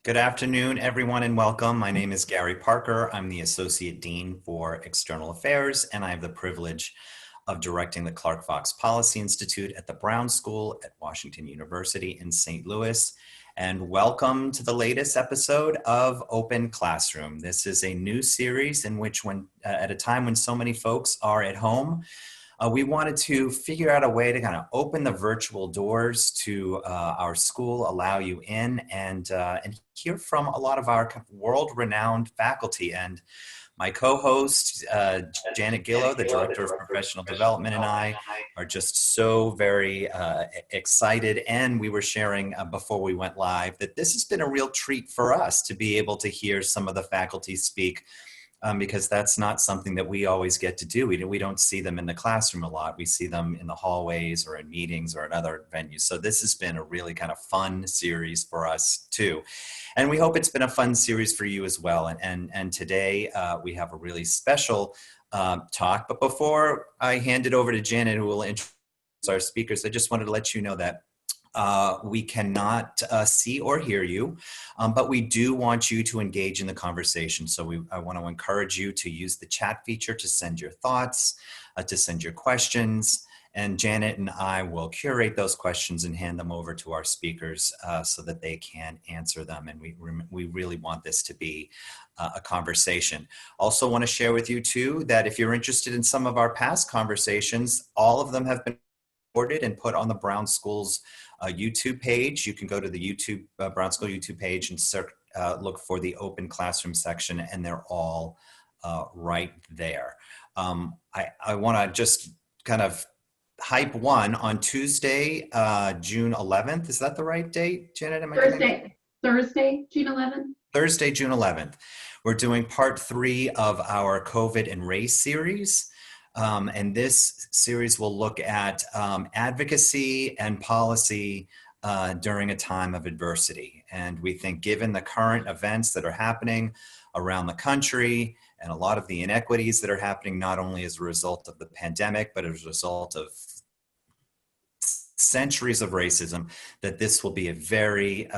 Good afternoon, everyone, and welcome. My name is Gary Parker. I'm the Associate Dean for External Affairs, and I have the privilege of directing the Clark Fox Policy Institute at the Brown School at Washington University in St. Louis. And welcome to the latest episode of Open Classroom. This is a new series in which, at a time when so many folks are at home, we wanted to figure out a way to kind of open the virtual doors to our school, allow you in, and hear from a lot of our world-renowned faculty. And my co-host, Janet Gillow, the Director of Professional Development, and I are just so very excited. And we were sharing before we went live that this has been a real treat for us to be able to hear some of the faculty speak. Because that's not something that we always get to do. We don't see them in the classroom a lot. We see them in the hallways or in meetings or in other venues. So this has been a really kind of fun series for us too. And we hope it's been a fun series for you as well. And today we have a really special talk. But before I hand it over to Janet, who will introduce our speakers, I just wanted to let you know that we cannot see or hear you, but we do want you to engage in the conversation. So I want to encourage you to use the chat feature to send your thoughts, to send your questions, and Janet and I will curate those questions and hand them over to our speakers so that they can answer them. And we really want this to be a conversation. Also want to share with you too that if you're interested in some of our past conversations, all of them have been recorded and put on the Brown School's YouTube page. You can go to the YouTube Brown School YouTube page and look for the Open Classroom section, and they're all right there. I want to just kind of hype one on Tuesday, June 11th. Is that the right date, Janet? Thursday, June 11th. Thursday, June 11th. We're doing part 3 of our COVID and race series. And this series will look at advocacy and policy during a time of adversity. And we think given the current events that are happening around the country and a lot of the inequities that are happening, not only as a result of the pandemic, but as a result of centuries of racism, that this will be a very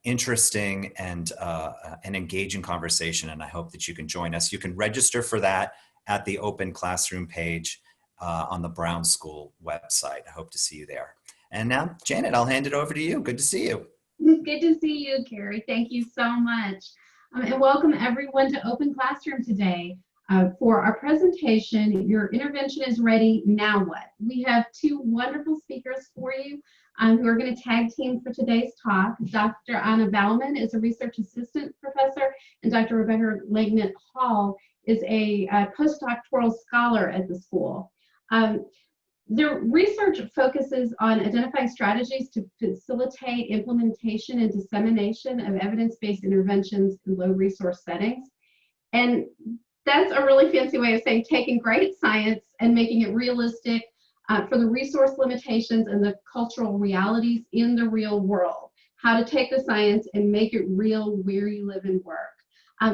interesting and an engaging conversation. And I hope that you can join us. You can register for that at the Open Classroom page on the Brown School website. I hope to see you there. And now, Janet, I'll hand it over to you. Good to see you. Good to see you, Gary. Thank you so much. And welcome everyone to Open Classroom today. For our presentation, Your Intervention is Ready, Now What? We have 2 wonderful speakers for you who are going to tag team for today's talk. Dr. Anna Baumann is a research assistant professor, and Dr. Rebecca Lengnick-Hall is a postdoctoral scholar at the school. Their research focuses on identifying strategies to facilitate implementation and dissemination of evidence-based interventions in low-resource settings. And that's a really fancy way of saying taking great science and making it realistic for the resource limitations and the cultural realities in the real world. How to take the science and make it real where you live and work.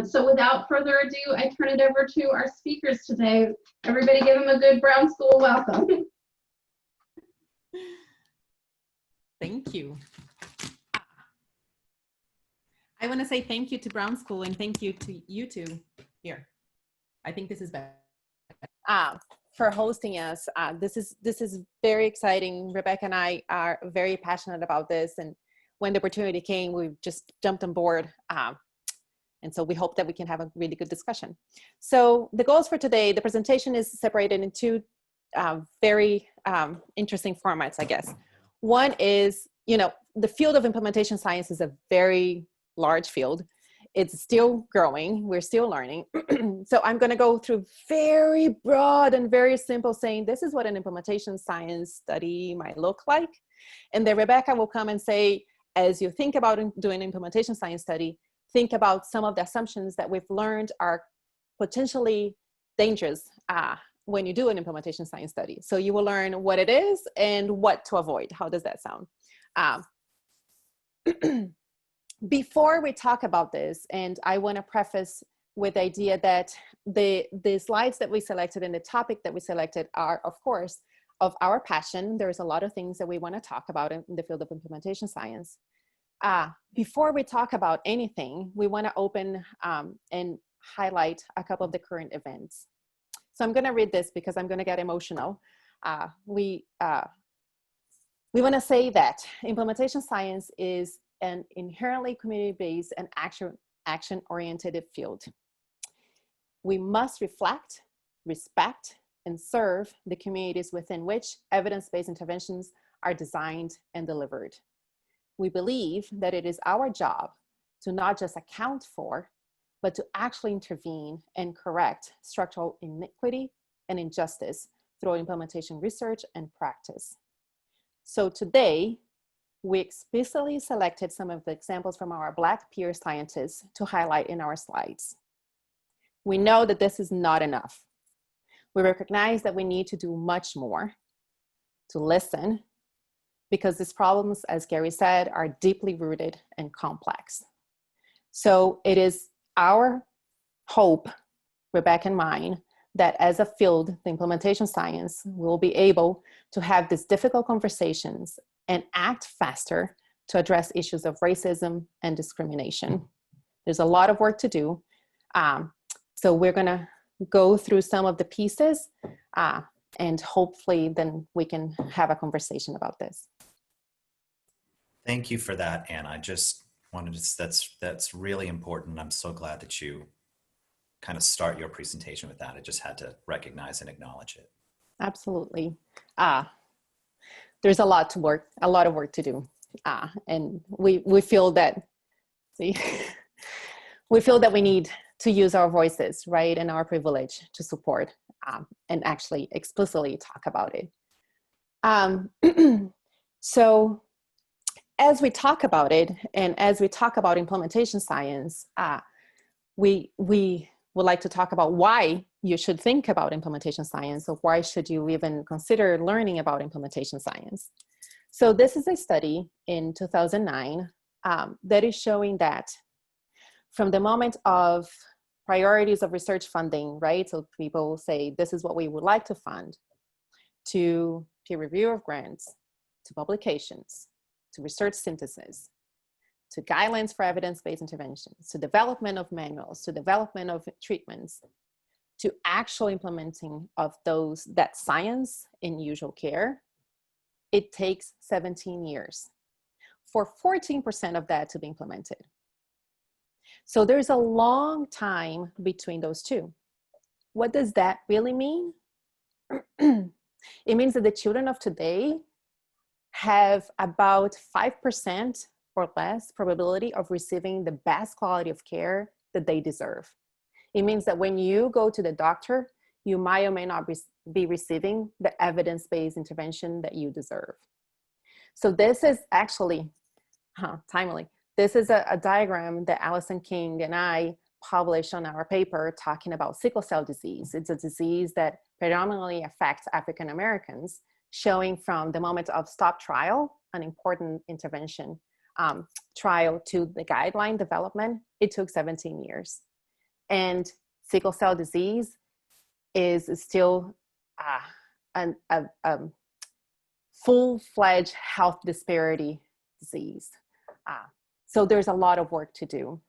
So without further ado, I turn it over to our speakers today. Everybody give them a good Brown School welcome. Thank you. I want to say thank you to Brown School and thank you to you two here. I think this is better. For hosting us. This is very exciting. Rebecca and I are very passionate about this, and when the opportunity came, we just jumped on board. And so we hope that we can have a really good discussion. So the goals for today, the presentation is separated into 2 very interesting formats, I guess. One is, the field of implementation science is a very large field. It's still growing. We're still learning. So I'm going to go through very broad and very simple saying, this is what an implementation science study might look like. And then Rebecca will come and say, as you think about doing an implementation science study, think about some of the assumptions that we've learned are potentially dangerous when you do an implementation science study. So you will learn what it is and what to avoid. How does that sound? Before we talk about this, and I want to preface with the idea that the slides that we selected and the topic that we selected are, of course, of our passion. There's a lot of things that we want to talk about in the field of implementation science. Before we talk about anything, we want to open and highlight a couple of the current events. So I'm going to read this because I'm going to get emotional. We want to say that implementation science is an inherently community-based and action-oriented field. We must reflect, respect, and serve the communities within which evidence-based interventions are designed and delivered. We believe that it is our job to not just account for, but to actually intervene and correct structural inequity and injustice through implementation research and practice. So today, we explicitly selected some of the examples from our Black peer scientists to highlight in our slides. We know that this is not enough. We recognize that we need to do much more to listen, because these problems, as Gary said, are deeply rooted and complex. So it is our hope, Rebecca and mine, that as a field, the implementation science will be able to have these difficult conversations and act faster to address issues of racism and discrimination. There's a lot of work to do. So we're gonna go through some of the pieces and hopefully then we can have a conversation about this. Thank you for that, Anne. I just wanted to, that's really important. I'm so glad that you kind of start your presentation with that. I just had to recognize and acknowledge it. Absolutely. There's a lot of work to do. And we feel that, we feel that we need to use our voices, right, and our privilege to support and actually explicitly talk about it. So as we talk about it, and as we talk about implementation science, we would like to talk about why you should think about implementation science, or why should you even consider learning about implementation science. So this is a study in 2009 that is showing that from the moment of priorities of research funding, right? So people say, this is what we would like to fund, to peer review of grants, to publications, to research synthesis, to guidelines for evidence-based interventions, to development of manuals, to development of treatments, to actual implementing of that science in usual care, it takes 17 years for 14% of that to be implemented. So there's a long time between those two. What does that really mean? It means that the children of today have about 5% or less probability of receiving the best quality of care that they deserve. It means that when you go to the doctor, you might or may not be receiving the evidence-based intervention that you deserve. So this is actually, timely, this is a diagram that Allison King and I published on our paper talking about sickle cell disease. It's a disease that predominantly affects African Americans, showing from the moment of stop trial, an important intervention, trial to the guideline development, it took 17 years. And sickle cell disease is still a full-fledged health disparity disease. So there's a lot of work to do.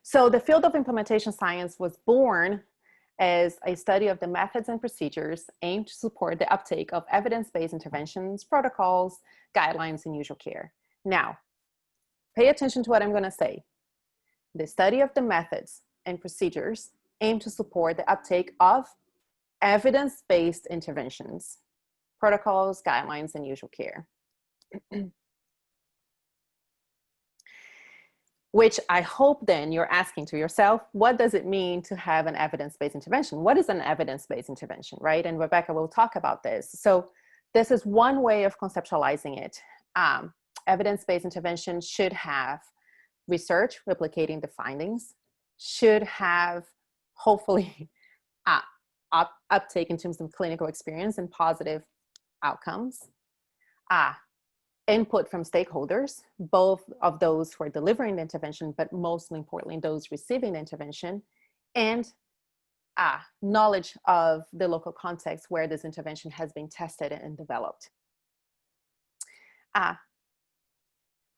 So the field of implementation science was born as a study of the methods and procedures aimed to support the uptake of evidence-based interventions, protocols, guidelines, and usual care. Now, pay attention to what I'm going to say. The study of the methods and procedures aimed to support the uptake of evidence-based interventions, protocols, guidelines, and usual care. Which I hope then you're asking to yourself, what does it mean to have an evidence-based intervention? What is an evidence-based intervention, right? And Rebecca will talk about this. So this is one way of conceptualizing it. Evidence-based intervention should have research replicating the findings, should have hopefully uptake in terms of clinical experience and positive outcomes, input from stakeholders, both of those who are delivering the intervention, but most importantly, those receiving the intervention, and knowledge of the local context where this intervention has been tested and developed.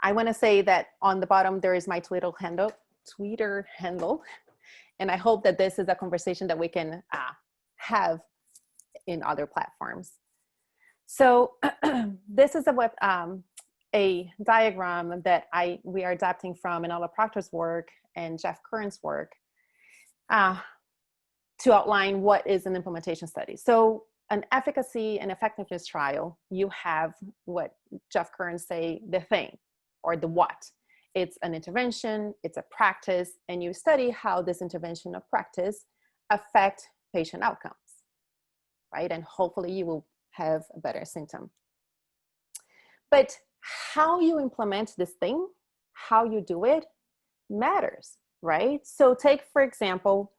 I want to say that on the bottom, there is my Twitter handle. And I hope that this is a conversation that we can have in other platforms. So this is a diagram that we are adapting from Enola Proctor's work and Jeff Curran's work to outline what is an implementation study. So an efficacy and effectiveness trial, you have what Jeff Curran say, the thing, or the what. It's an intervention, it's a practice, and you study how this intervention or practice affect patient outcomes, right? And hopefully you will have a better symptom. But how you implement this thing, how you do it, matters, right? So take, for example,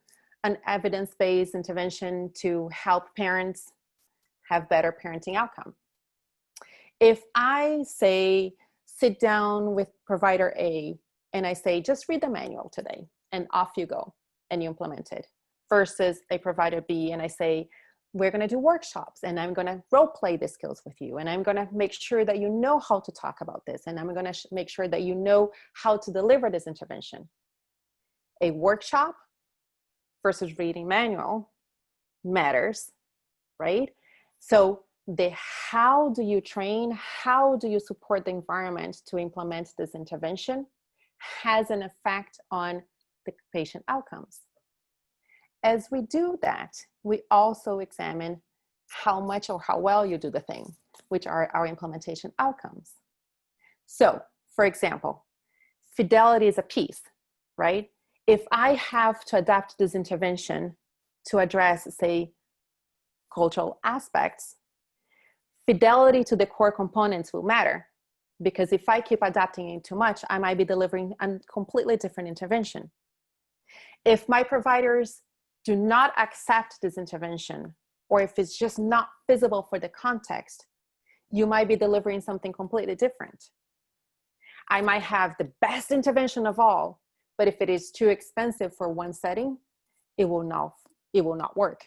an evidence-based intervention to help parents have better parenting outcome. If I say, sit down with provider A and I say, just read the manual today and off you go and you implement it, versus a provider B and I say, we're going to do workshops and I'm going to role play the skills with you and I'm going to make sure that you know how to talk about this and I'm going to make sure that you know how to deliver this intervention. A workshop versus reading manual matters, right? So the how do you train, how do you support the environment to implement this intervention has an effect on the patient outcomes. As we do that, we also examine how much or how well you do the thing, which are our implementation outcomes. So, for example, fidelity is a piece, right? If I have to adapt this intervention to address, say, cultural aspects, fidelity to the core components will matter, because if I keep adapting it too much, I might be delivering a completely different intervention. If my providers do not accept this intervention, or if it's just not feasible for the context, you might be delivering something completely different. I might have the best intervention of all, but if it is too expensive for one setting, it will not work.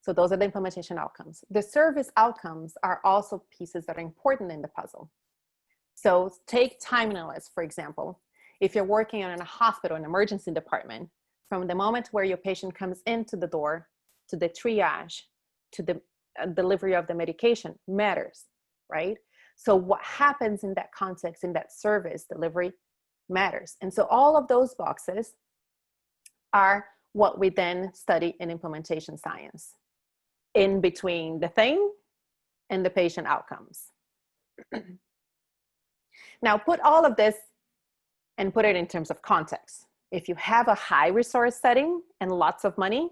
So those are the implementation outcomes. The service outcomes are also pieces that are important in the puzzle. So take timeliness, for example. If you're working in a hospital, an emergency department, from the moment where your patient comes into the door to the triage, to the delivery of the medication matters, right? So what happens in that context, in that service delivery matters. And so all of those boxes are what we then study in implementation science, in between the thing and the patient outcomes. Now put all of this and put it in terms of context. If you have a high resource setting and lots of money,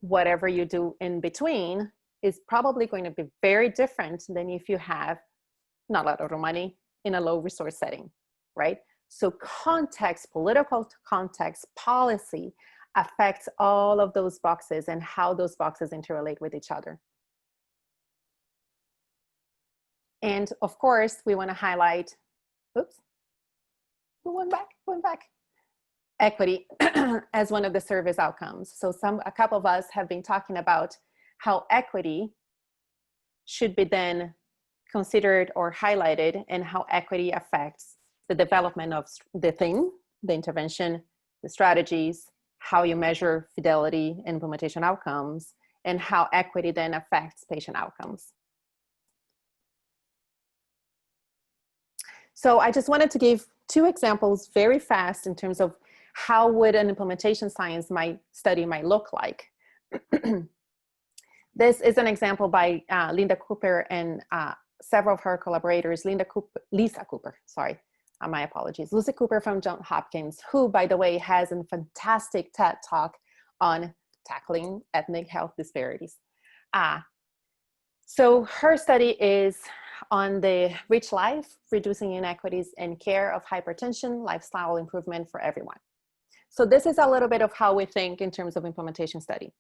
whatever you do in between is probably going to be very different than if you have not a lot of money in a low resource setting, right? So context, political context, policy affects all of those boxes and how those boxes interrelate with each other. And of course, we want to highlight, oops, one back. Equity as one of the service outcomes. So a couple of us have been talking about how equity should be then considered or highlighted, and how equity affects the development of the thing, the intervention, the strategies, how you measure fidelity, implementation outcomes, and how equity then affects patient outcomes. So I just wanted to give two examples very fast in terms of how would an implementation science study might look like. This is an example by Linda Cooper and several of her collaborators, Lisa Cooper, sorry, my apologies. Lucy Cooper from Johns Hopkins, who, by the way, has a fantastic TED Talk on tackling ethnic health disparities. So her study is on the Rich Life, Reducing Inequities in Care of Hypertension, Lifestyle Improvement for Everyone. So this is a little bit of how we think in terms of implementation study.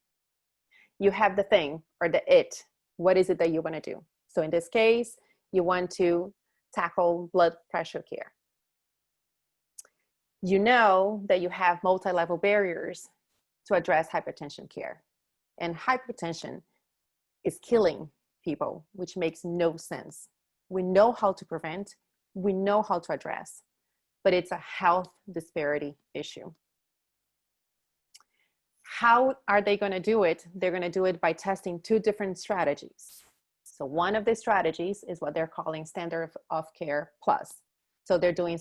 You have the thing or the it. What is it that you want to do? So in this case, you want to tackle blood pressure care. You know that you have multi-level barriers to address hypertension care. And hypertension is killing people, which makes no sense. We know how to prevent, we know how to address, but it's a health disparity issue. How are they going to do it? They're going to do it by testing two different strategies. So one of the strategies is what they're calling standard of care plus. So they're doing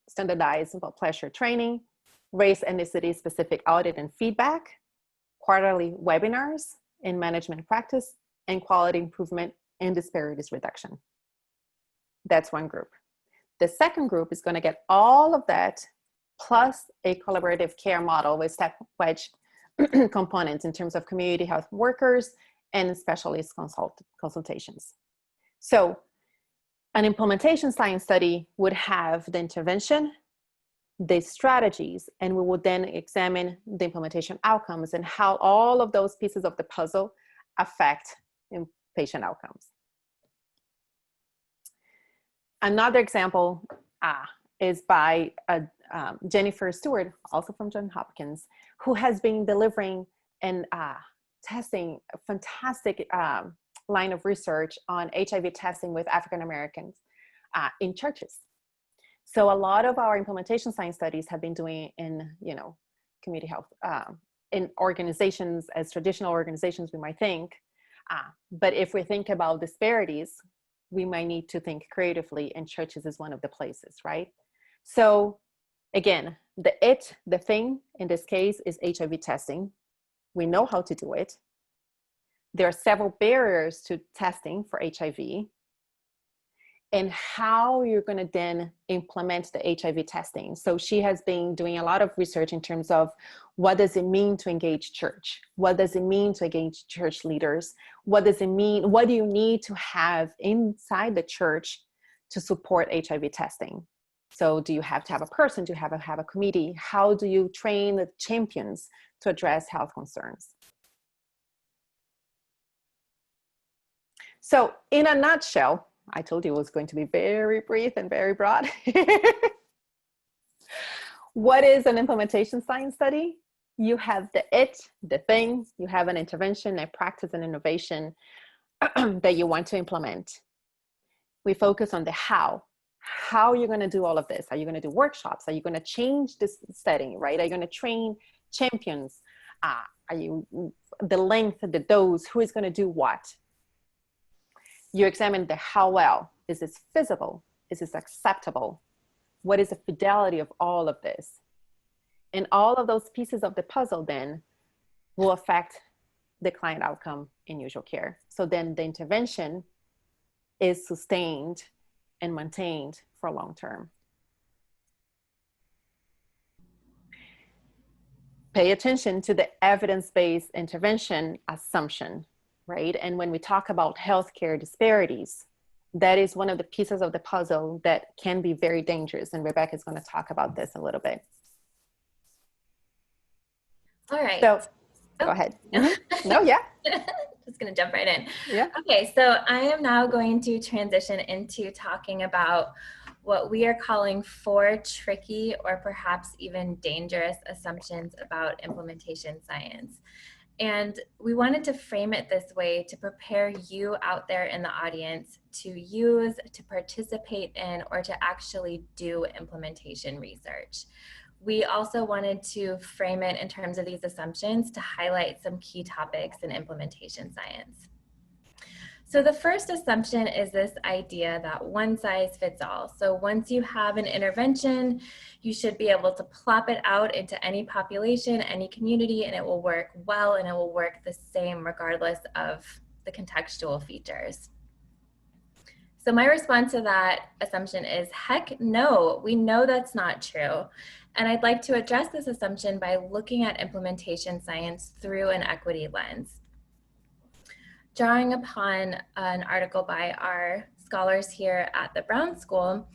standardized pleasure training, race ethnicity specific audit and feedback, quarterly webinars in management practice, and quality improvement and disparities reduction. That's one group. The second group is going to get all of that plus a collaborative care model with step-wise components in terms of community health workers and specialist consultations. So an implementation science study would have the intervention, the strategies, and we would then examine the implementation outcomes and how all of those pieces of the puzzle affect patient outcomes. Another example is by Jennifer Stewart, also from Johns Hopkins, who has been delivering and testing a fantastic line of research on HIV testing with African Americans in churches. So a lot of our implementation science studies have been doing in, community health, in organizations, as traditional organizations we might think. But if we think about disparities, we might need to think creatively, and churches is one of the places, right? So again, the thing in this case is HIV testing. We know how to do it. There are several barriers to testing for HIV, and how you're going to then implement the HIV testing. So she has been doing a lot of research in terms of what does it mean to engage church? What does it mean to engage church leaders? What does it mean? What do you need to have inside the church to support HIV testing? So do you have to have a person? Do you have a committee? How do you train the champions to address health concerns? So in a nutshell, I told you it was going to be very brief and very broad. What is an implementation science study? You have the thing, you have an intervention, a practice, and innovation that you want to implement. We focus on the how. How are you going to do all of this? Are you going to do workshops? Are you going to change this setting, right? Are you going to train champions? Are you the length, the dose, who is going to do what? You examine the how well. Is this feasible? Is this acceptable? What is the fidelity of all of this? And all of those pieces of the puzzle then will affect the client outcome in usual care. So then the intervention is sustained and maintained for long term. Pay attention to the evidence-based intervention assumption, right? And when we talk about healthcare disparities, that is one of the pieces of the puzzle that can be very dangerous. And Rebecca is going to talk about this a little bit. All right. So go ahead. No, yeah. Just going to jump right in. Yeah. Okay, so I am now going to transition into talking about what we are calling 4 tricky or perhaps even dangerous assumptions about implementation science. And we wanted to frame it this way to prepare you out there in the audience to use, to participate in, or to actually do implementation research. We also wanted to frame it in terms of these assumptions to highlight some key topics in implementation science. So the first assumption is this idea that one size fits all. So once you have an intervention, you should be able to plop it out into any population, any community, and it will work well, and it will work the same regardless of the contextual features. So my response to that assumption is, heck no, we know that's not true. And I'd like to address this assumption by looking at implementation science through an equity lens. Drawing upon an article by our scholars here at the Brown School,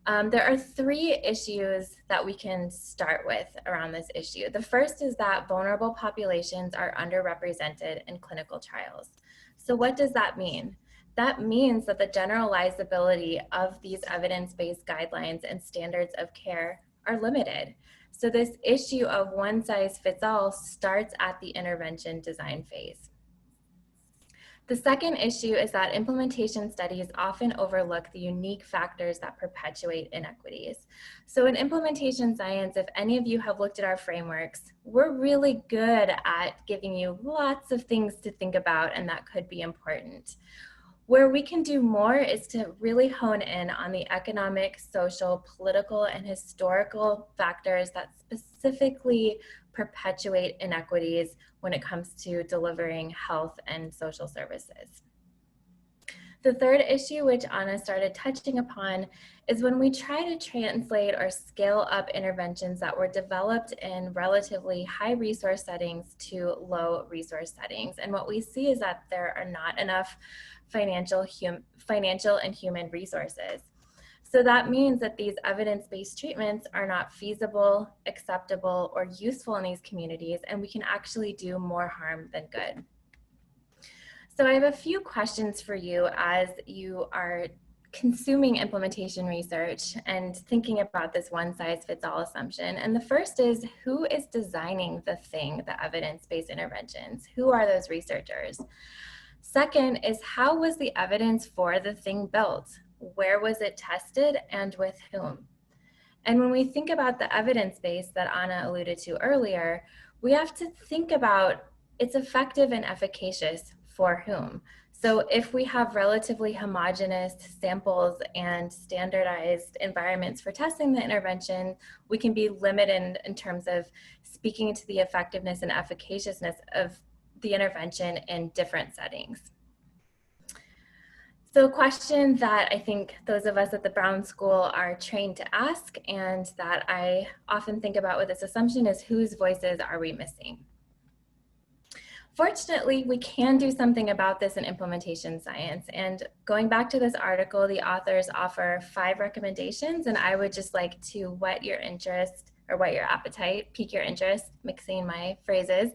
there are 3 issues that we can start with around this issue. The first is that vulnerable populations are underrepresented in clinical trials. So what does that mean? That means that the generalizability of these evidence-based guidelines and standards of care are limited. So this issue of one size fits all starts at the intervention design phase. The second issue is that implementation studies often overlook the unique factors that perpetuate inequities. So in implementation science, if any of you have looked at our frameworks, we're really good at giving you lots of things to think about and that could be important. Where we can do more is to really hone in on the economic, social, political, and historical factors that specifically perpetuate inequities when it comes to delivering health and social services. The third issue, which Anna started touching upon, is when we try to translate or scale up interventions that were developed in relatively high resource settings to low resource settings. And what we see is that there are not enough financial and human resources. So that means that these evidence-based treatments are not feasible, acceptable, or useful in these communities, and we can actually do more harm than good. So I have a few questions for you as you are consuming implementation research and thinking about this one-size-fits-all assumption. And the first is, who is designing the thing, the evidence-based interventions? Who are those researchers? Second is, how was the evidence for the thing built? Where was it tested and with whom? And when we think about the evidence base that Anna alluded to earlier, we have to think about it's effective and efficacious for whom. So if we have relatively homogeneous samples and standardized environments for testing the intervention, we can be limited in terms of speaking to the effectiveness and efficaciousness of the intervention in different settings. So a question that I think those of us at the Brown School are trained to ask and that I often think about with this assumption is, whose voices are we missing? Fortunately, we can do something about this in implementation science. And going back to this article, the authors offer 5 recommendations, and I would just like to whet your interest or whet your appetite, pique your interest, mixing my phrases,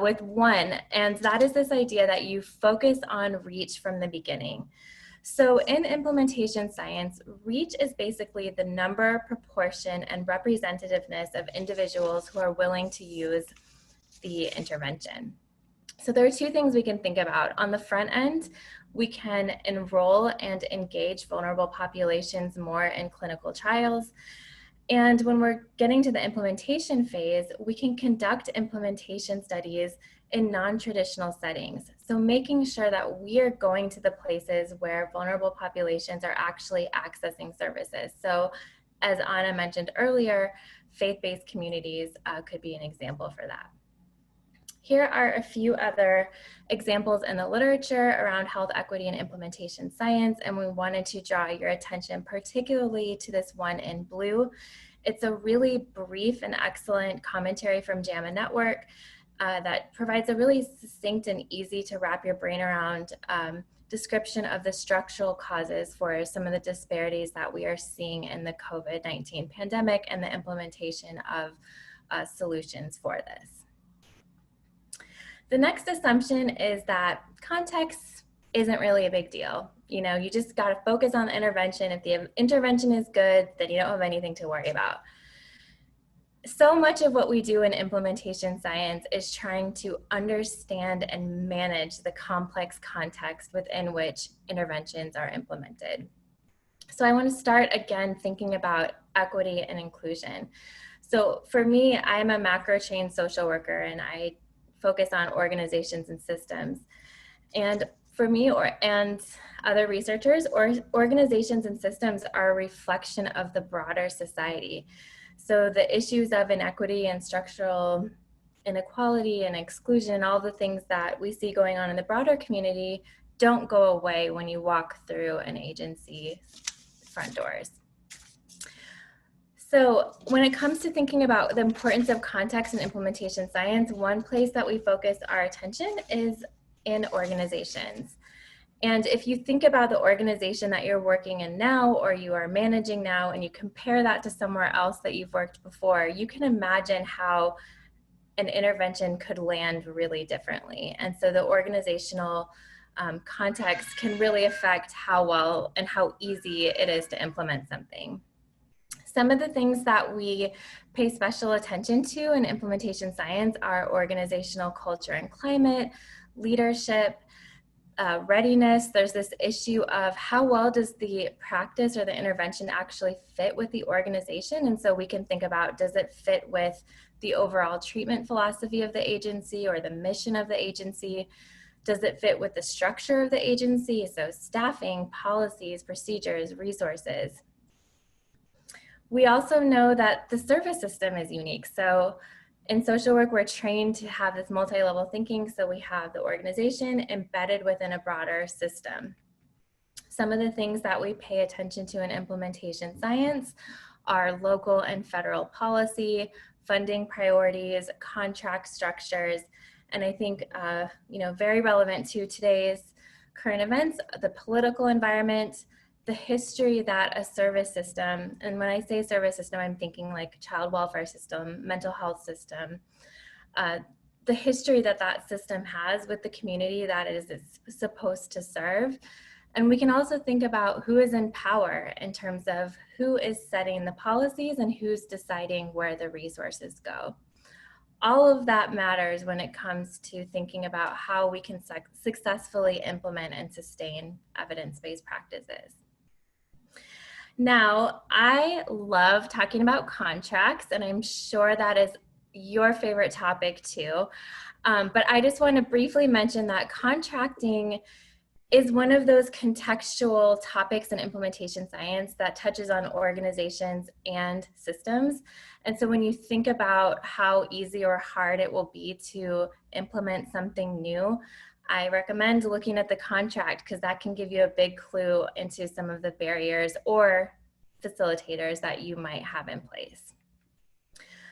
with one. And that is this idea that you focus on reach from the beginning. So in implementation science, reach is basically the number, proportion, and representativeness of individuals who are willing to use the intervention. So there are 2 things we can think about. On the front end, we can enroll and engage vulnerable populations more in clinical trials. And when we're getting to the implementation phase, we can conduct implementation studies in non-traditional settings. So making sure that we are going to the places where vulnerable populations are actually accessing services. So as Anna mentioned earlier, faith-based communities could be an example for that. Here are a few other examples in the literature around health equity and implementation science, and we wanted to draw your attention particularly to this one in blue. It's a really brief and excellent commentary from JAMA Network that provides a really succinct and easy to wrap your brain around description of the structural causes for some of the disparities that we are seeing in the COVID-19 pandemic and the implementation of solutions for this. The next assumption is that context isn't really a big deal. You know, you just got to focus on the intervention. If the intervention is good, then you don't have anything to worry about. So much of what we do in implementation science is trying to understand and manage the complex context within which interventions are implemented. So I want to start again thinking about equity and inclusion. So for me, I'm a macro-trained social worker and I focus on organizations and systems. And for me and other researchers, organizations and systems are a reflection of the broader society. So the issues of inequity and structural inequality and exclusion, all the things that we see going on in the broader community don't go away when you walk through an agency front doors. So when it comes to thinking about the importance of context in implementation science, one place that we focus our attention is in organizations. And if you think about the organization that you're working in now or you are managing now and you compare that to somewhere else that you've worked before, you can imagine how an intervention could land really differently. And so the organizational context can really affect how well and how easy it is to implement something. Some of the things that we pay special attention to in implementation science are organizational culture and climate, leadership, readiness, there's this issue of how well does the practice or the intervention actually fit with the organization. And so we can think about, does it fit with the overall treatment philosophy of the agency or the mission of the agency? Does it fit with the structure of the agency? So staffing, policies, procedures, resources. We also know that the service system is unique. So in social work, we're trained to have this multi-level thinking. So we have the organization embedded within a broader system. Some of the things that we pay attention to in implementation science are local and federal policy, funding priorities, contract structures, and I think very relevant to today's current events, the political environment, the history that a service system, and when I say service system, I'm thinking like child welfare system, mental health system, the history that that system has with the community that it is supposed to serve. And we can also think about who is in power in terms of who is setting the policies and who's deciding where the resources go. All of that matters when it comes to thinking about how we can successfully implement and sustain evidence-based practices. Now, I love talking about contracts, and I'm sure that is your favorite topic too. But I just want to briefly mention that contracting is one of those contextual topics in implementation science that touches on organizations and systems. And so when you think about how easy or hard it will be to implement something new, I recommend looking at the contract because that can give you a big clue into some of the barriers or facilitators that you might have in place.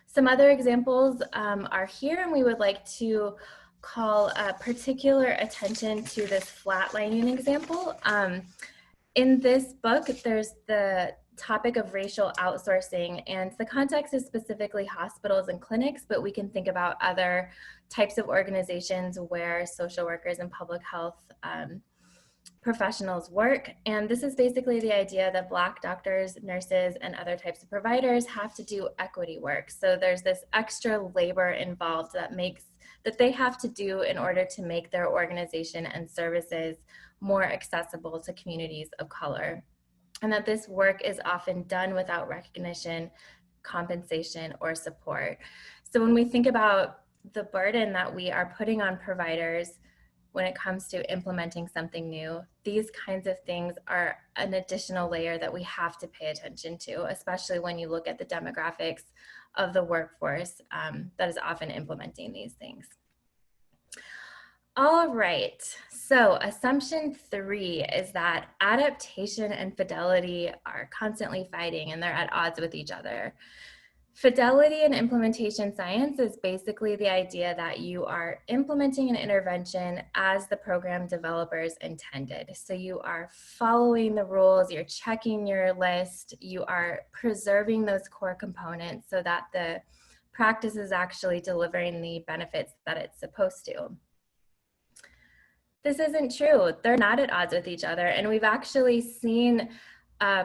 Some other examples are here, and we would like to call particular attention to this flatlining example. In this book, there's the topic of racial outsourcing, and the context is specifically hospitals and clinics, but we can think about other types of organizations where social workers and public health professionals work. And this is basically the idea that Black doctors, nurses, and other types of providers have to do equity work. So there's this extra labor involved that they have to do in order to make their organization and services more accessible to communities of color. And that this work is often done without recognition, compensation, or support. So when we think about the burden that we are putting on providers when it comes to implementing something new, these kinds of things are an additional layer that we have to pay attention to, especially when you look at the demographics of the workforce that is often implementing these things. All right, so assumption 3 is that adaptation and fidelity are constantly fighting and they're at odds with each other. Fidelity in implementation science is basically the idea that you are implementing an intervention as the program developers intended. So you are following the rules, you're checking your list, you are preserving those core components so that the practice is actually delivering the benefits that it's supposed to. This isn't true. They're not at odds with each other, and we've actually seen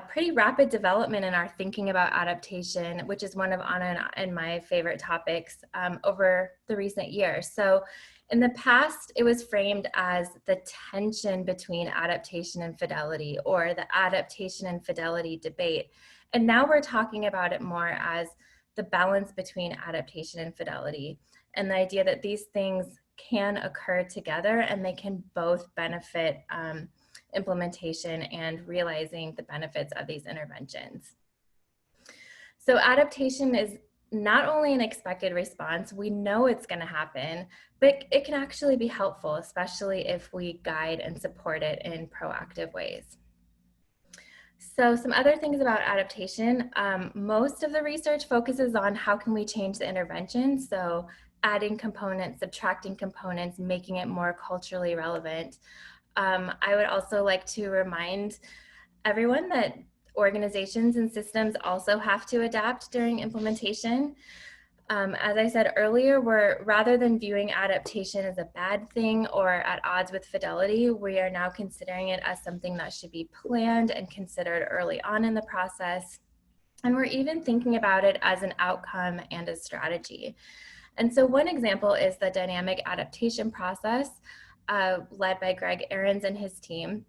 pretty rapid development in our thinking about adaptation, which is one of Anna and my favorite topics over the recent years. So in the past, it was framed as the tension between adaptation and fidelity, or the adaptation and fidelity debate. And now we're talking about it more as the balance between adaptation and fidelity, and the idea that these things can occur together and they can both benefit implementation and realizing the benefits of these interventions. So adaptation is not only an expected response, we know it's going to happen, but it can actually be helpful, especially if we guide and support it in proactive ways. So some other things about adaptation, most of the research focuses on how can we change the intervention, so adding components, subtracting components, making it more culturally relevant. I would also like to remind everyone that organizations and systems also have to adapt during implementation. As I said earlier, rather than viewing adaptation as a bad thing or at odds with fidelity, we are now considering it as something that should be planned and considered early on in the process. And we're even thinking about it as an outcome and a strategy. And so one example is the dynamic adaptation process. led by Greg Ahrens and his team.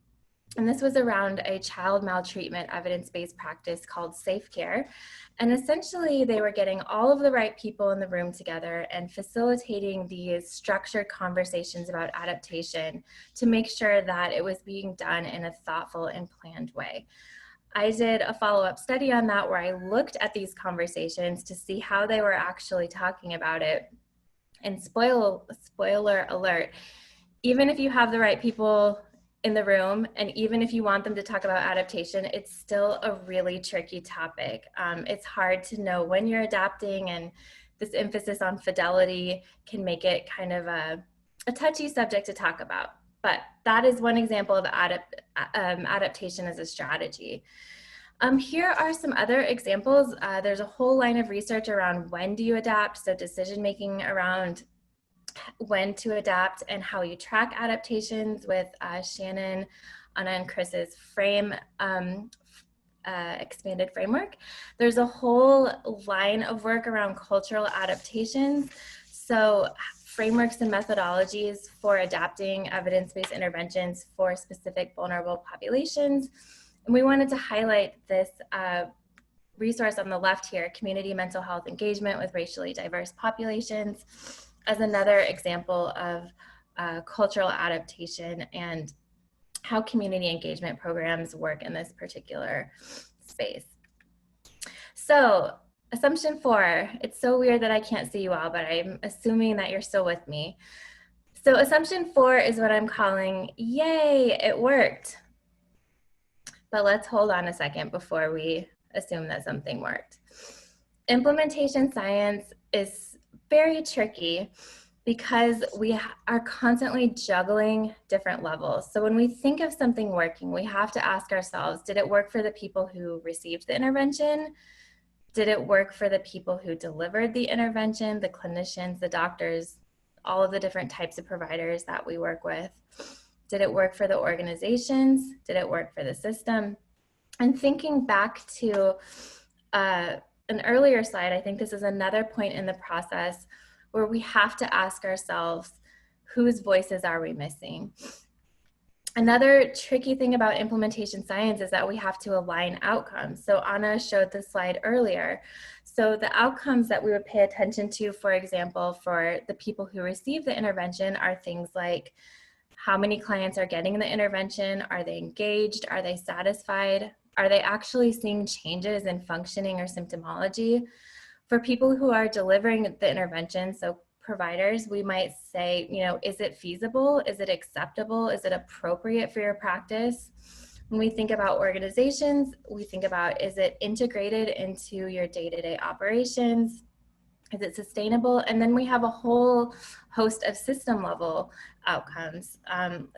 And this was around a child maltreatment evidence-based practice called Safe Care. And essentially they were getting all of the right people in the room together and facilitating these structured conversations about adaptation to make sure that it was being done in a thoughtful and planned way. I did a follow-up study on that where I looked at these conversations to see how they were actually talking about it. And spoiler alert, even if you have the right people in the room, and even if you want them to talk about adaptation, it's still a really tricky topic. It's hard to know when you're adapting, and this emphasis on fidelity can make it kind of a touchy subject to talk about. But that is one example of adaptation as a strategy. Here are some other examples. There's a whole line of research around when do you adapt, so decision-making around when to adapt and how you track adaptations with Shannon, Anna, and Chris's expanded framework. There's a whole line of work around cultural adaptations. So frameworks and methodologies for adapting evidence-based interventions for specific vulnerable populations. And we wanted to highlight this resource on the left here, Community Mental Health Engagement with Racially Diverse Populations, as another example of cultural adaptation and how community engagement programs work in this particular space. So assumption 4, it's so weird that I can't see you all, but I'm assuming that you're still with me. So assumption 4 is what I'm calling, yay, it worked. But let's hold on a second before we assume that something worked. Implementation science is very tricky because we are constantly juggling different levels. So when we think of something working, we have to ask ourselves, did it work for the people who received the intervention? Did it work for the people who delivered the intervention, the clinicians, the doctors, all of the different types of providers that we work with? Did it work for the organizations? Did it work for the system? And thinking back to an earlier slide, I think this is another point in the process where we have to ask ourselves, whose voices are we missing? Another tricky thing about implementation science is that we have to align outcomes. So Anna showed this slide earlier. So the outcomes that we would pay attention to, for example, for the people who receive the intervention are things like how many clients are getting the intervention, are they engaged, are they satisfied, are they actually seeing changes in functioning or symptomology? For people who are delivering the intervention, so providers, we might say, you know, is it feasible? Is it acceptable? Is it appropriate for your practice? When we think about organizations, we think about, is it integrated into your day-to-day operations? Is it sustainable? And then we have a whole host of system level outcomes,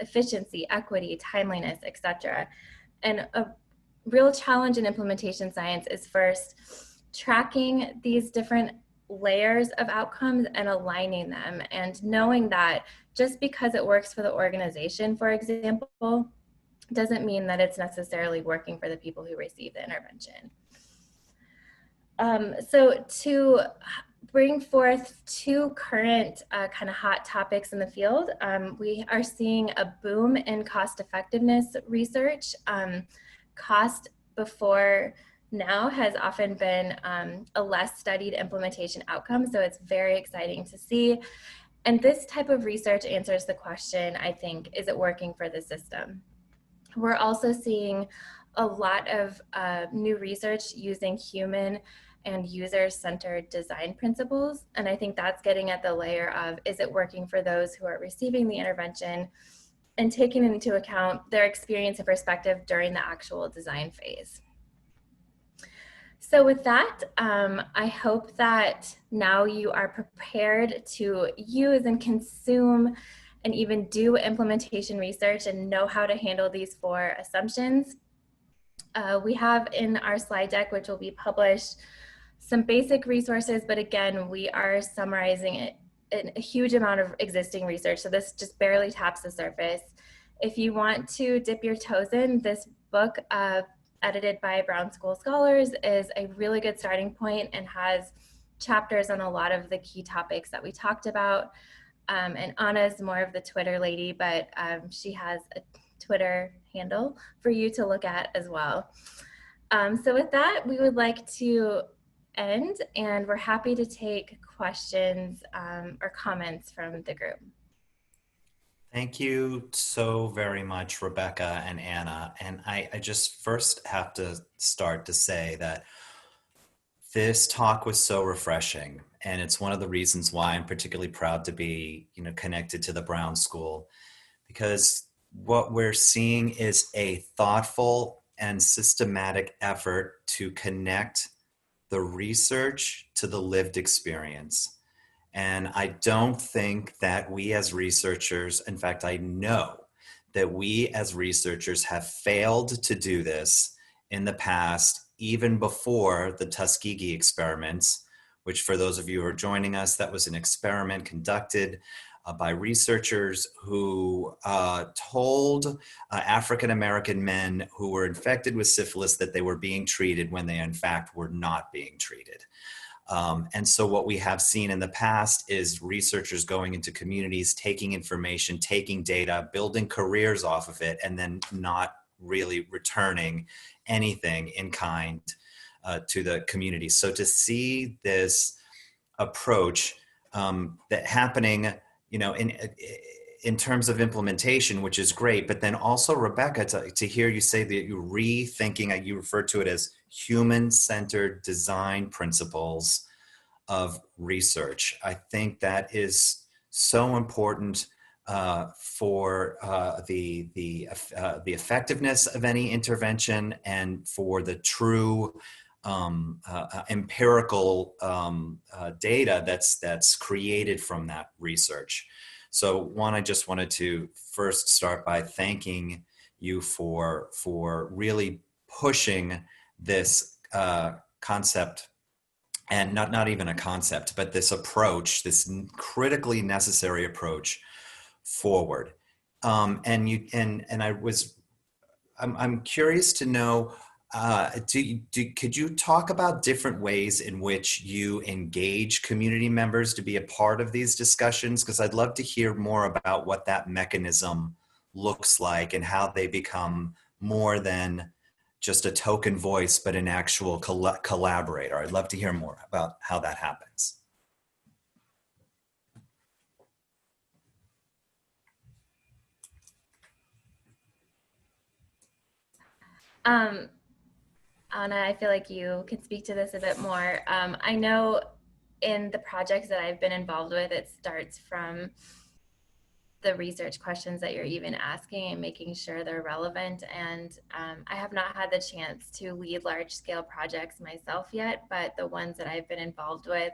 efficiency, equity, timeliness, etc. And a real challenge in implementation science is first tracking these different layers of outcomes and aligning them, and knowing that just because it works for the organization, for example, doesn't mean that it's necessarily working for the people who receive the intervention. So to bring forth 2 current kind of hot topics in the field, we are seeing a boom in cost effectiveness research. Cost before now has often been a less studied implementation outcome, so it's very exciting to see. And this type of research answers the question, I think, is it working for the system? We're also seeing a lot of new research using human and user-centered design principles, and I think that's getting at the layer of, is it working for those who are receiving the intervention, and taking into account their experience and perspective during the actual design phase. So with that, I hope that now you are prepared to use and consume and even do implementation research and know how to handle these 4 assumptions. We have in our slide deck, which will be published, some basic resources, but again, we are summarizing it in a huge amount of existing research, so this just barely taps the surface. If you want to dip your toes in, this book edited by Brown School scholars is a really good starting point and has chapters on a lot of the key topics that we talked about. And Anna's more of the Twitter lady, but she has a Twitter handle for you to look at as well. So with that, we would like to end, and we're happy to take questions or comments from the group. Thank you so very much, Rebecca and Anna. And I just first have to start to say that this talk was so refreshing. And it's one of the reasons why I'm particularly proud to be, connected to the Brown School, because what we're seeing is a thoughtful and systematic effort to connect the research to the lived experience. And I don't think that we as researchers, in fact, I know that we as researchers have failed to do this in the past, even before the Tuskegee experiments, which for those of you who are joining us, that was an experiment conducted by researchers who told African-American men who were infected with syphilis that they were being treated when they in fact were not being treated. And so what we have seen in the past is researchers going into communities, taking information, taking data, building careers off of it, and then not really returning anything in kind to the community. So to see this approach that happening, in terms of implementation, which is great, but then also, Rebecca, to hear you say that you're rethinking, you referred to it as human-centered design principles of research. I think that is so important for the effectiveness of any intervention and for the true empirical data that's created from that research. So I just wanted to first start by thanking you for really pushing this concept, and not even a concept, but this approach, this critically necessary approach forward. I'm curious to know, could you talk about different ways in which you engage community members to be a part of these discussions? Because I'd love to hear more about what that mechanism looks like and how they become more than just a token voice, but an actual collaborator. I'd love to hear more about how that happens. Anna, I feel like you can speak to this a bit more. I know in the projects that I've been involved with, it starts from the research questions that you're even asking and making sure they're relevant. And I have not had the chance to lead large scale projects myself yet, but the ones that I've been involved with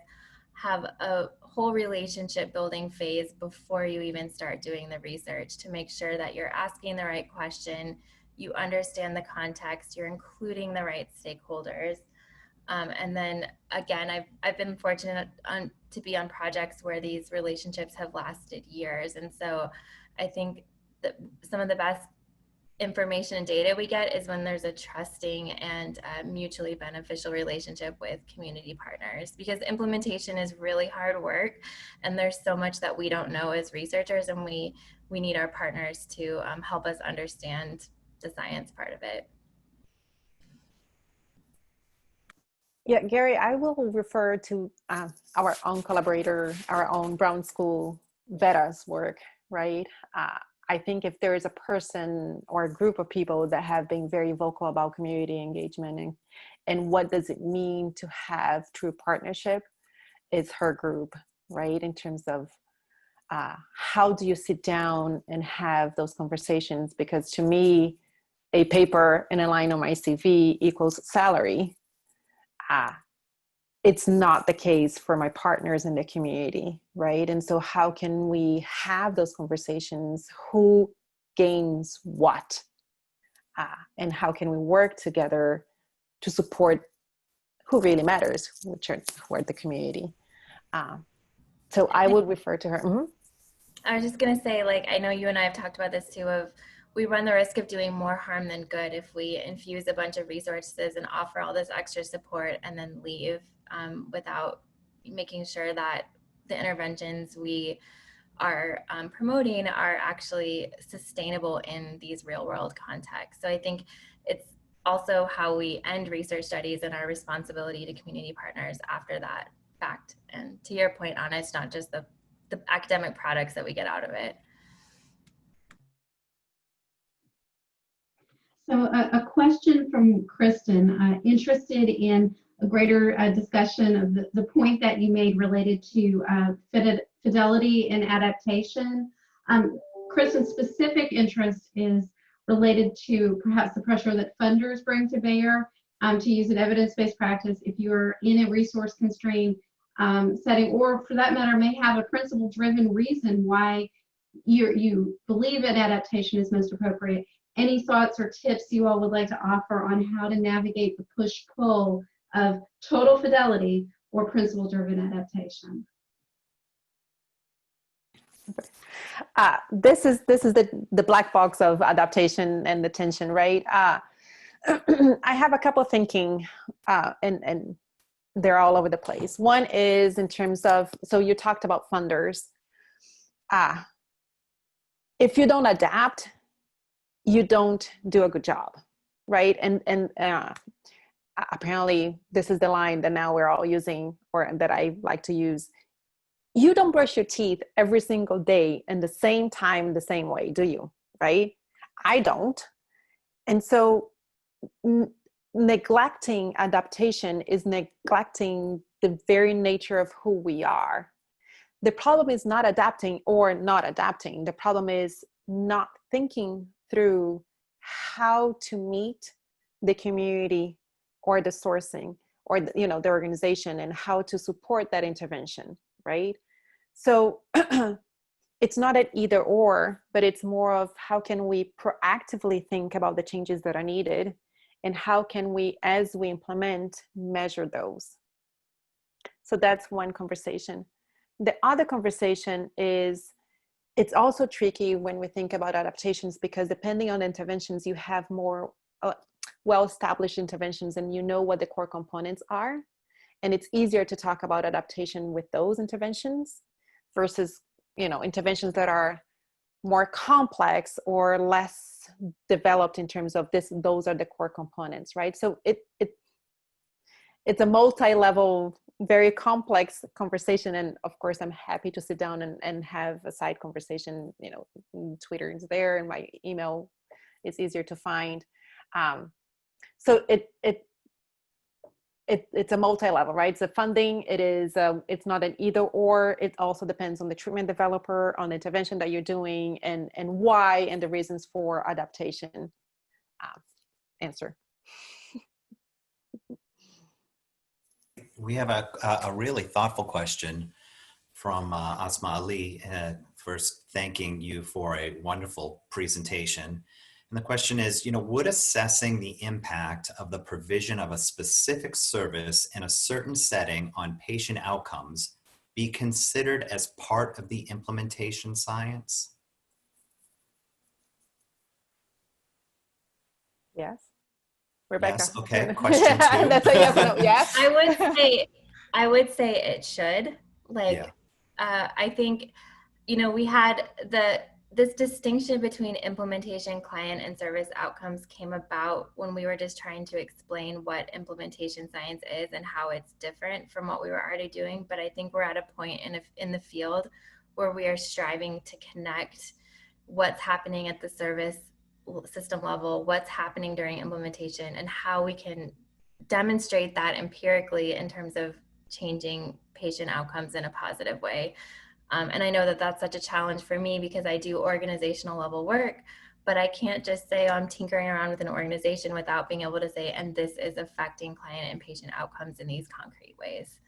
have a whole relationship building phase before you even start doing the research to make sure that you're asking the right question, you understand the context, you're including the right stakeholders. And then again, I've been fortunate to be on projects where these relationships have lasted years. And so I think that some of the best information and data we get is when there's a trusting and mutually beneficial relationship with community partners, because implementation is really hard work and there's so much that we don't know as researchers, and we need our partners to help us understand the science part of it. Yeah, Gary, I will refer to our own collaborator, our own Brown School Vera's work, right? I think if there is a person or a group of people that have been very vocal about community engagement and what does it mean to have true partnership, is her group, right? In terms of how do you sit down and have those conversations? Because to me, a paper and a line on my CV equals salary. It's not the case for my partners in the community, right? And so how can we have those conversations? Who gains what? And how can we work together to support who really matters, who are the community? So I would refer to her. Mm-hmm. I was just gonna say, like, I know you and I have talked about this too, of we run the risk of doing more harm than good if we infuse a bunch of resources and offer all this extra support and then leave without making sure that the interventions we are promoting are actually sustainable in these real world contexts. So I think it's also how we end research studies and our responsibility to community partners after that fact. And to your point, Anna, it's not just the academic products that we get out of it. So a question from Kristin, interested in a greater discussion of the point that you made related to fidelity and adaptation. Kristin's specific interest is related to perhaps the pressure that funders bring to bear to use an evidence-based practice if you're in a resource-constrained setting, or for that matter, may have a principle-driven reason why you believe an adaptation is most appropriate. Any thoughts or tips you all would like to offer on how to navigate the push-pull of total fidelity or principle-driven adaptation? This is the black box of adaptation and the tension, right? I have a couple of thinking, and they're all over the place. One is in terms of, so you talked about funders. If you don't adapt, you don't do a good job, right? And apparently this is the line that now we're all using, or that I like to use. You don't brush your teeth every single day in the same time, the same way, do you? Right? I don't. And so neglecting adaptation is neglecting the very nature of who we are. The problem is not adapting or not adapting. The problem is not thinking through how to meet the community or the sourcing or the, the organization, and how to support that intervention, right? So it's not an either or, but it's more of how can we proactively think about the changes that are needed, and how can we, as we implement, measure those. So that's one conversation. The other conversation is, it's also tricky when we think about adaptations, because depending on the interventions, you have more well-established interventions and you know what the core components are. And it's easier to talk about adaptation with those interventions versus, interventions that are more complex or less developed in terms of those are the core components, right? So it's a multi-level, very complex conversation. And of course, I'm happy to sit down and have a side conversation. Twitter is there, and my email is easier to find. So it's a multi-level, right? So funding, it's not an either or. It also depends on the treatment developer, on the intervention that you're doing, and why, and the reasons for adaptation. Answer. We have a really thoughtful question from Asma Ali, first thanking you for a wonderful presentation. And the question is, would assessing the impact of the provision of a specific service in a certain setting on patient outcomes be considered as part of the implementation science? Yes. Rebecca. Yes. Okay. Question 2. That's a yes or no. Yes. I would say it should. I think, we had this distinction between implementation, client, and service outcomes came about when we were just trying to explain what implementation science is and how it's different from what we were already doing. But I think we're at a point in the field where we are striving to connect what's happening at the service system level, what's happening during implementation, and how we can demonstrate that empirically in terms of changing patient outcomes in a positive way. And I know that that's such a challenge for me because I do organizational level work, but I can't just say, I'm tinkering around with an organization without being able to say, and this is affecting client and patient outcomes in these concrete ways.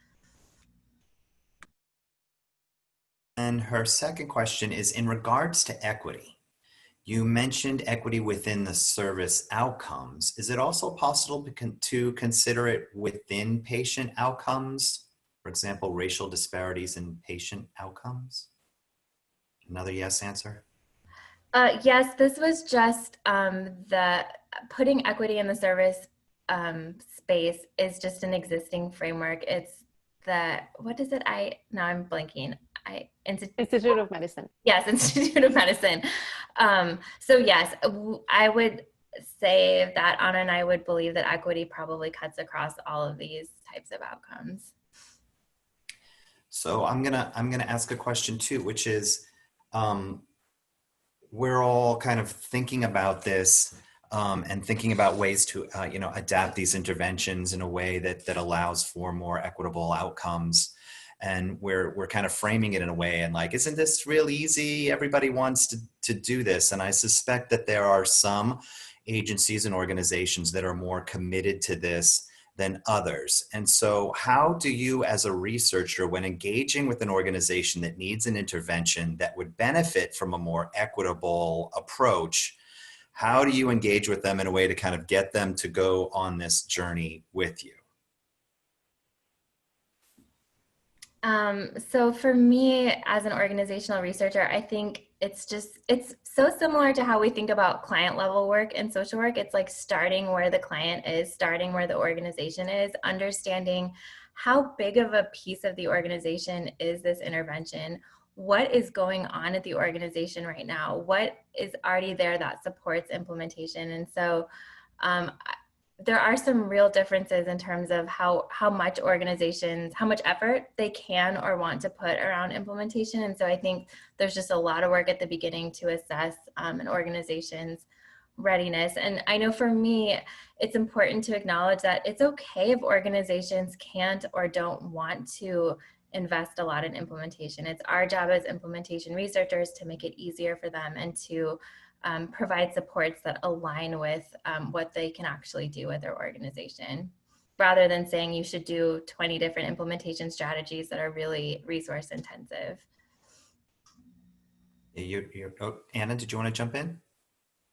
And her second question is in regards to equity. You mentioned equity within the service outcomes. Is it also possible to consider it within patient outcomes? For example, racial disparities in patient outcomes? Another yes answer? Yes, this was just the putting equity in the service space is just an existing framework. It's the, what is it? Now I'm blanking. Institute of Medicine. Yes, Institute of Medicine. So yes, I would say that Anna and I would believe that equity probably cuts across all of these types of outcomes. So I'm gonna ask a question too, which is, we're all kind of thinking about this and thinking about ways to adapt these interventions in a way that allows for more equitable outcomes. And we're kind of framing it in a way and like, isn't this real easy? Everybody wants to do this. And I suspect that there are some agencies and organizations that are more committed to this than others. And so how do you as a researcher, when engaging with an organization that needs an intervention that would benefit from a more equitable approach, how do you engage with them in a way to kind of get them to go on this journey with you? So for me as an organizational researcher, I think it's so similar to how we think about client level work and social work. It's like starting where the client is, starting where the organization is, understanding how big of a piece of the organization is this intervention, what is going on at the organization right now, what is already there that supports implementation. And so there are some real differences in terms of how much organizations, how much effort they can or want to put around implementation. And so I think there's just a lot of work at the beginning to assess an organization's readiness. And I know for me, it's important to acknowledge that it's okay if organizations can't or don't want to invest a lot in implementation. It's our job as implementation researchers to make it easier for them and to provide supports that align with what they can actually do with their organization, rather than saying you should do 20 different implementation strategies that are really resource intensive. Anna, did you want to jump in?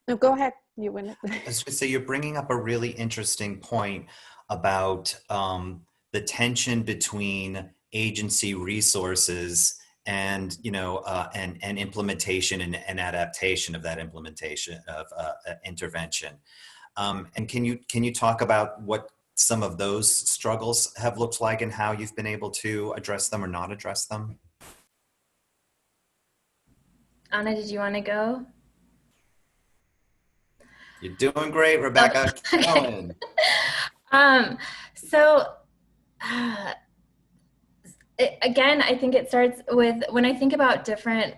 No, go ahead. You win it. I was going to say, you're bringing up a really interesting point about the tension between agency resources and and implementation and adaptation of that implementation of intervention. And can you talk about what some of those struggles have looked like and how you've been able to address them or not address them? Anna, did you want to go? You're doing great, Rebecca. Keep going. Again, I think it starts with, when I think about different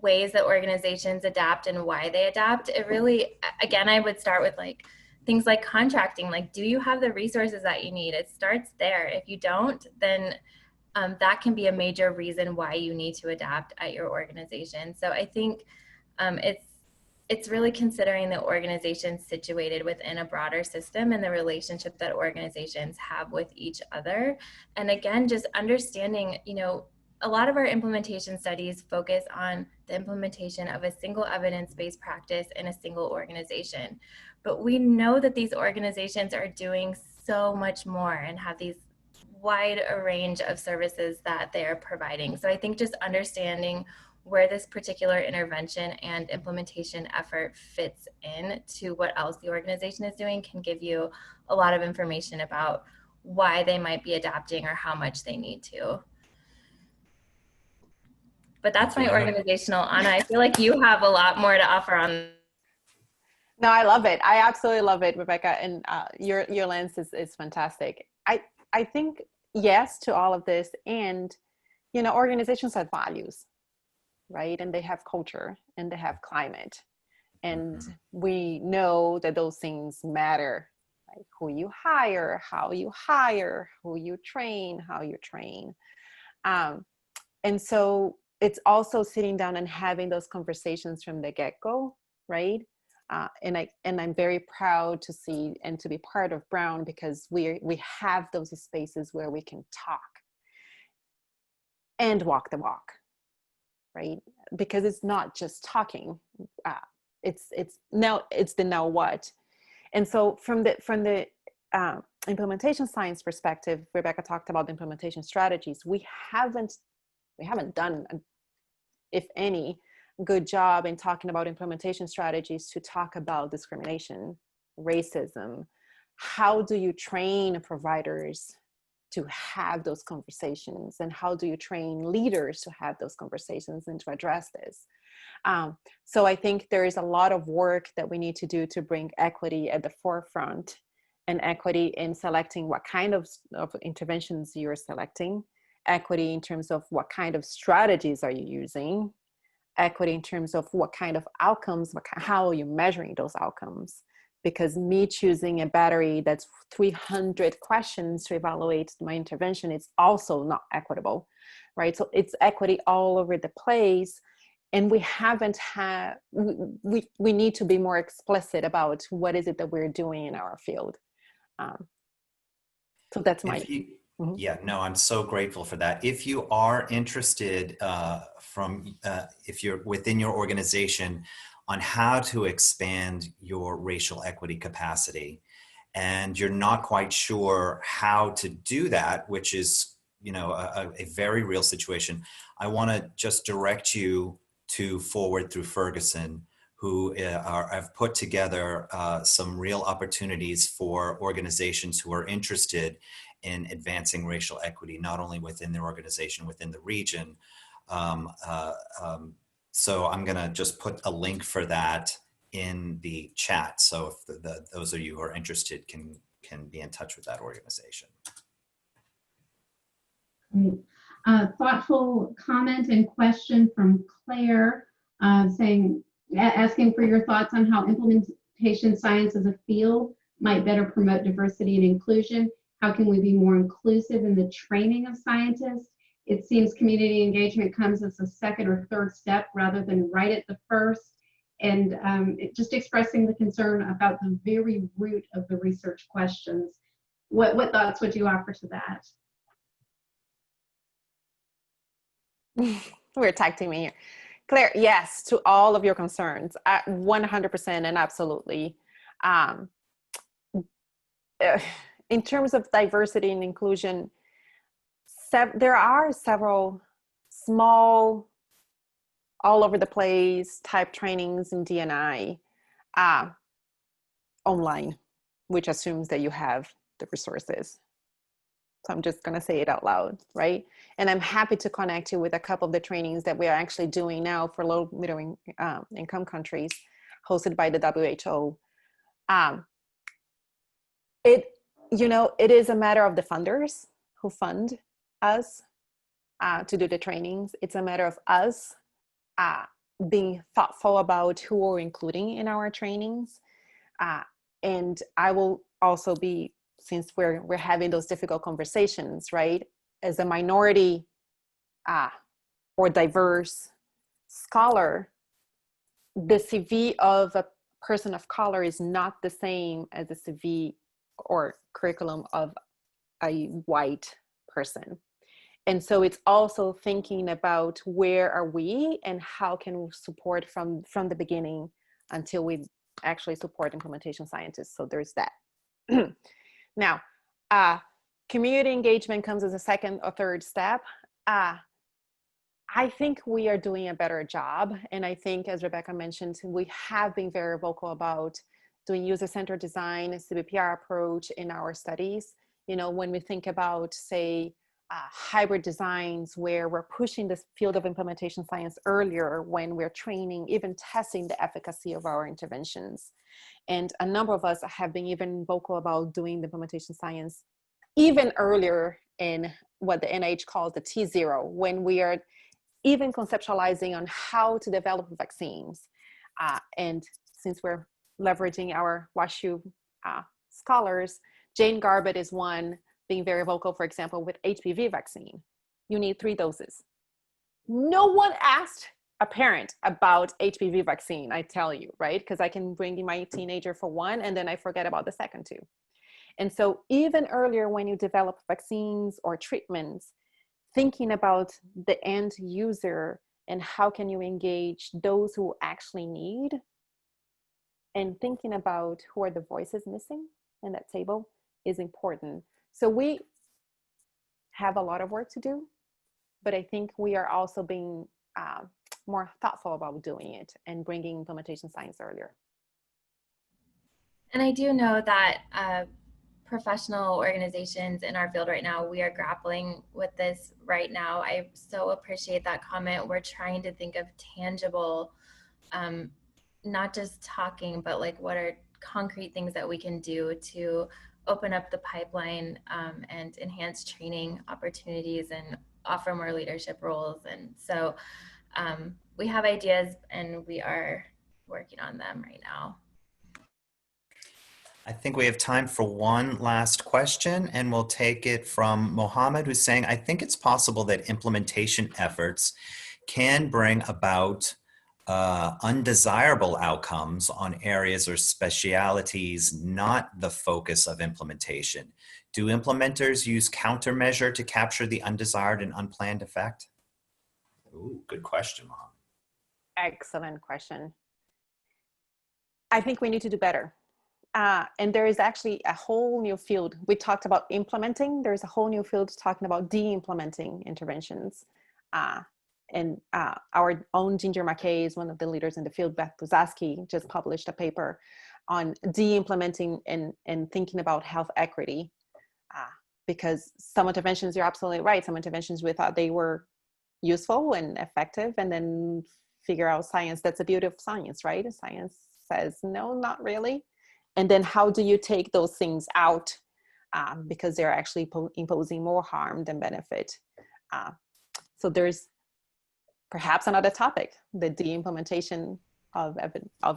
ways that organizations adapt and why they adapt, it really, again, I would start with like things like contracting. Like, do you have the resources that you need? It starts there. If you don't, then that can be a major reason why you need to adapt at your organization. So I think it's really considering the organization situated within a broader system and the relationship that organizations have with each other. And again, just understanding, a lot of our implementation studies focus on the implementation of a single evidence-based practice in a single organization. But we know that these organizations are doing so much more and have these wide a range of services that they are providing. So I think just understanding where this particular intervention and implementation effort fits in to what else the organization is doing can give you a lot of information about why they might be adapting or how much they need to. But that's my organizational, Anna. I feel like you have a lot more to offer on. No, I love it. I absolutely love it, Rebecca. And your lens is fantastic. I think yes to all of this. And, organizations have values, right? And they have culture and they have climate. And we know that those things matter, right? Who you hire, how you hire, who you train, how you train. And so it's also sitting down and having those conversations from the get-go, right? And I'm very proud to see and to be part of Brown because we have those spaces where we can talk and walk the walk, right? Because it's not just talking. It's the now what. And so from the implementation science perspective, Rebecca talked about the implementation strategies. We haven't done, if any, good job in talking about implementation strategies to talk about discrimination, racism. How do you train providers to have those conversations, and how do you train leaders to have those conversations and to address this? So I think there is a lot of work that we need to do to bring equity at the forefront, and equity in selecting what kind of interventions you're selecting, equity in terms of what kind of strategies are you using, equity in terms of what kind of outcomes, how are you measuring those outcomes? Because me choosing a battery that's 300 questions to evaluate my intervention is also not equitable, right? So it's equity all over the place. And we haven't had, we need to be more explicit about what is it that we're doing in our field. So that's my... Yeah, no, I'm so grateful for that. If you are interested if you're within your organization on how to expand your racial equity capacity, and you're not quite sure how to do that, which is, you know, a very real situation, I want to just direct you to Forward Through Ferguson, who have put together some real opportunities for organizations who are interested in advancing racial equity, not only within their organization, within the region. So I'm gonna just put a link for that in the chat. So if those of you who are interested can be in touch with that organization. Great. Thoughtful comment and question from Claire, asking for your thoughts on how implementation science as a field might better promote diversity and inclusion. How can we be more inclusive in the training of scientists? It seems community engagement comes as a second or third step rather than right at the first. And just expressing the concern about the very root of the research questions. What thoughts would you offer to that? We're tag teaming here. Claire, yes, to all of your concerns, 100% and absolutely. In terms of diversity and inclusion, there are several small, all over the place type trainings in D&I online, which assumes that you have the resources. So I'm just going to say it out loud, right? And I'm happy to connect you with a couple of the trainings that we are actually doing now for low middle income countries, hosted by the WHO. It is a matter of the funders who fund us to do the trainings. It's a matter of us being thoughtful about who we're including in our trainings. And I will also be, since we're having those difficult conversations, right? As a minority or diverse scholar, the CV of a person of color is not the same as the CV or curriculum of a white person. And so it's also thinking about where are we and how can we support from the beginning until we actually support implementation scientists. So there's that. Now, community engagement comes as a second or third step. I think we are doing a better job. And I think, as Rebecca mentioned, we have been very vocal about doing user-centered design, CBPR approach in our studies. You know, when we think about, say, hybrid designs where we're pushing this field of implementation science earlier when we're training, even testing the efficacy of our interventions. And a number of us have been even vocal about doing the implementation science even earlier in what the NIH calls the T0, when we are even conceptualizing on how to develop vaccines. And since we're leveraging our WashU scholars, Jane Garbett is one being very vocal, for example, with HPV vaccine. You need 3 doses. No one asked a parent about HPV vaccine, I tell you, right? Because I can bring in my teenager for 1 and then I forget about the second 2. And so even earlier when you develop vaccines or treatments, thinking about the end user and how can you engage those who actually need, and thinking about who are the voices missing in that table is important. So we have a lot of work to do, but I think we are also being more thoughtful about doing it and bringing implementation science earlier. And I do know that professional organizations in our field right now, we are grappling with this right now. I so appreciate that comment. We're trying to think of tangible, not just talking, but like what are concrete things that we can do to open up the pipeline and enhance training opportunities and offer more leadership roles. And so we have ideas and we are working on them right now. I think we have time for one last question, and we'll take it from Mohammed, who's saying, I think it's possible that implementation efforts can bring about undesirable outcomes on areas or specialities not the focus of implementation. Do implementers use countermeasure to capture the undesired and unplanned effect? Ooh, good question, Mom. Excellent question. I think we need to do better. And there is actually a whole new field. We talked about implementing. There's a whole new field talking about de-implementing interventions. And our own Ginger McKay is one of the leaders in the field. Beth Buzaski just published a paper on de-implementing and thinking about health equity. Because some interventions, you're absolutely right. Some interventions we thought they were useful and effective, and then figure out science. That's the beauty of science, right? Science says, no, not really. And then how do you take those things out because they're actually imposing more harm than benefit? So there's perhaps another topic, the de-implementation of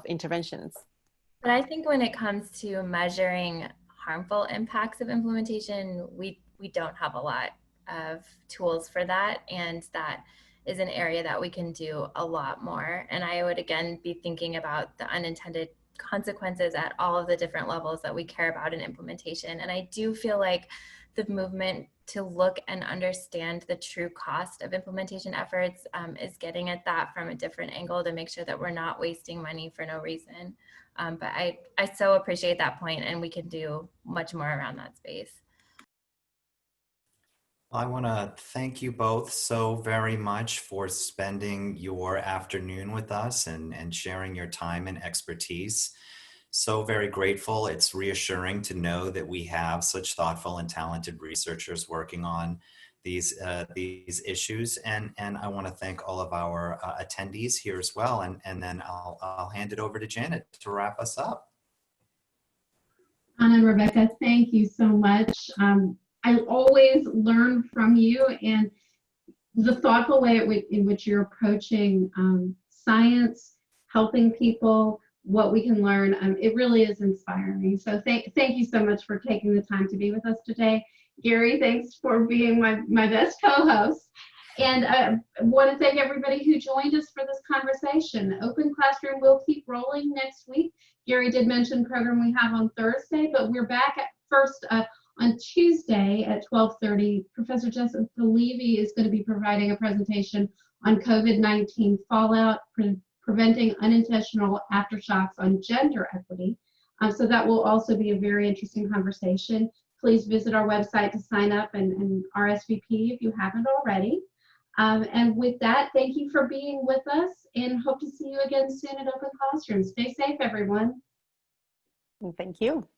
interventions. But I think when it comes to measuring harmful impacts of implementation, we don't have a lot of tools for that. And that is an area that we can do a lot more. And I would again be thinking about the unintended consequences at all of the different levels that we care about in implementation. And I do feel like the movement to look and understand the true cost of implementation efforts is getting at that from a different angle to make sure that we're not wasting money for no reason. But I so appreciate that point, and we can do much more around that space. I want to thank you both so very much for spending your afternoon with us and sharing your time and expertise. So very grateful. It's reassuring to know that we have such thoughtful and talented researchers working on these issues. And I want to thank all of our attendees here as well. And then I'll hand it over to Janet to wrap us up. Anna and Rebecca, thank you so much. I always learn from you, and the thoughtful way in which you're approaching science, helping people, what we can learn, it really is inspiring. So thank you so much for taking the time to be with us today. Gary, thanks for being my best co-host. And I want to thank everybody who joined us for this conversation. Open Classroom will keep rolling next week. Gary did mention the program we have on Thursday, but we're back at first on Tuesday at 12:30. Professor Jessica Levy is going to be providing a presentation on COVID-19 fallout, preventing unintentional aftershocks on gender equity. So that will also be a very interesting conversation. Please visit our website to sign up and RSVP if you haven't already. And with that, thank you for being with us, and hope to see you again soon at Open Classroom. Stay safe, everyone. Thank you.